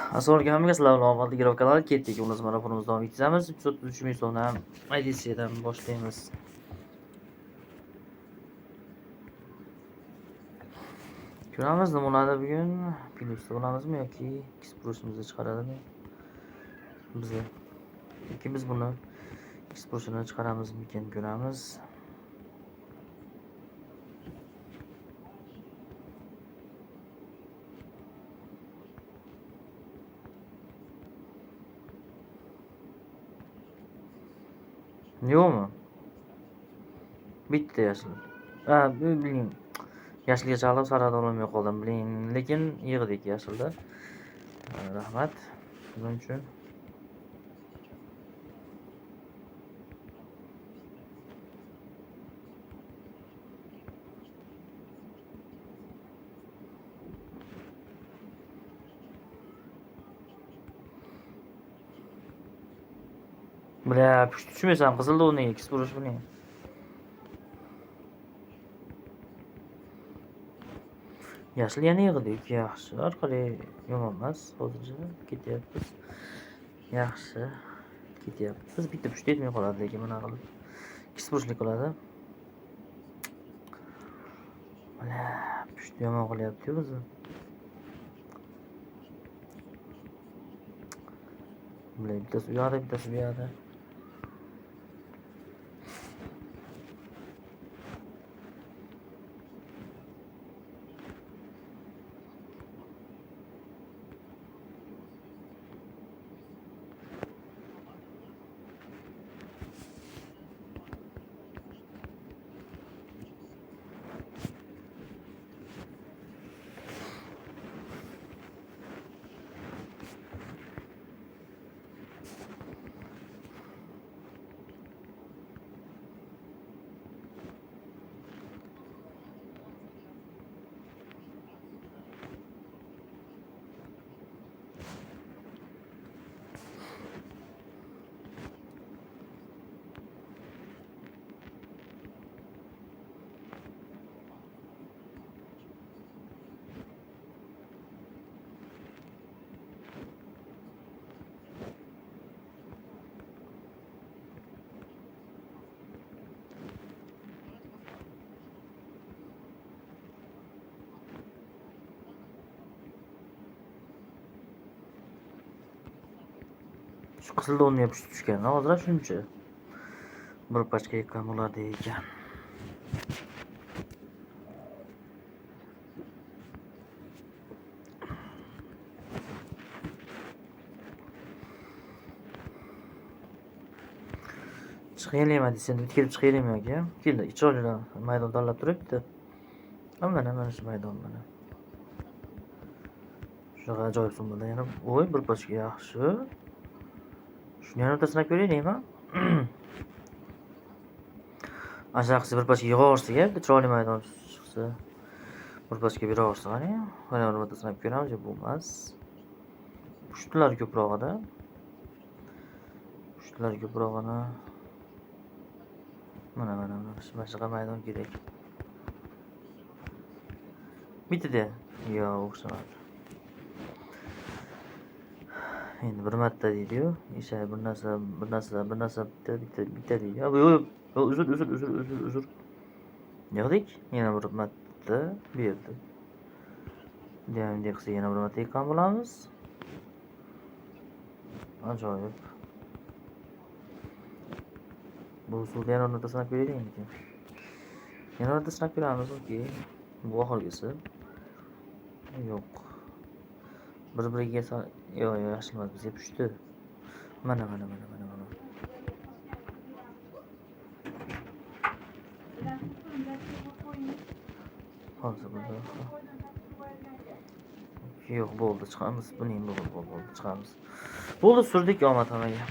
Assalomu hammaga sizlar bilan Oldi Girov kanali ketdik. Uni marafonimizni davom ettiramiz. 333 ming so'mdan IDC'dan boshlaymiz. Ko'ramiz nima bo'ladi bugun. Plyusda bo'lamizmi yoki X-Plus'imizni chiqaradimi? Biz buni X-Plus'ini chiqaramizmikin ko'ramiz. Yo'qmi? Bitta yashil. Biling. Yashilga chalib sarada olmay qoldim, biling. Lekin yig'dik yashilda. Rahmat. Buning uchun Bля, tushmaysan, qizilda uni X-Plus buni. Yashil yana yig'dik, yaxshi. Orqali yomon emas, hozircha ketyapmiz. Yaxshi. Ketyapmiz. Bitta pushta etmay qoladi, lekin mana qilib. X-Pluslik qiladi. Bля, pushta yomon qilyapti-ku bizni. Bля, bittasi bu yoqda, bittasi bu yoqda. Shu qizilda uni yopish tushgan. Hozir shuncha. Bir pachka yekkan bo'ladi ekan. Chiqaylayman desam, kelib chiqaylayman yoki. Keldi, chiroyli maydon tanlab turibdi. Mana shu maydon mana. Shunaqa ajoyib sumada yana. Voy, bir pachka yaxshi. Shuni yana o'rtasini ko'raylikmi? Ashaqsi bir pachka yig'orsiga, chiroyli maydon chiqsa. Bir pachka beraversa qani. Mana uni o'rtasini ko'ramiz, bo'lmas. Pushtalar ko'prog'ida. Mana shunaqa maydon kerak. Bitta-da. Yo'q, o'xshamadi. Endi bir marta deydi-yu, o'sha bir narsa bitta deydi. Yo'q, uzr. Yig'dik, yana bir marta berdi. Bunday qilsa yana bir marta yig'gan bo'lamiz. Ajoyib. Bu usulda yana o'rtasini ko'raylikmi? Yana o'rtasini ko'ramiz, okey. Bu oxirgisi. Yo'q. Bir-biriga yo'q, yaxshimas, bizga pushti. Mana. Hozir burada. Yo'q, bo'ldi, chiqamiz. Buning bo'ldi, chiqamiz. Bo'ldi, surdik omad hammaga.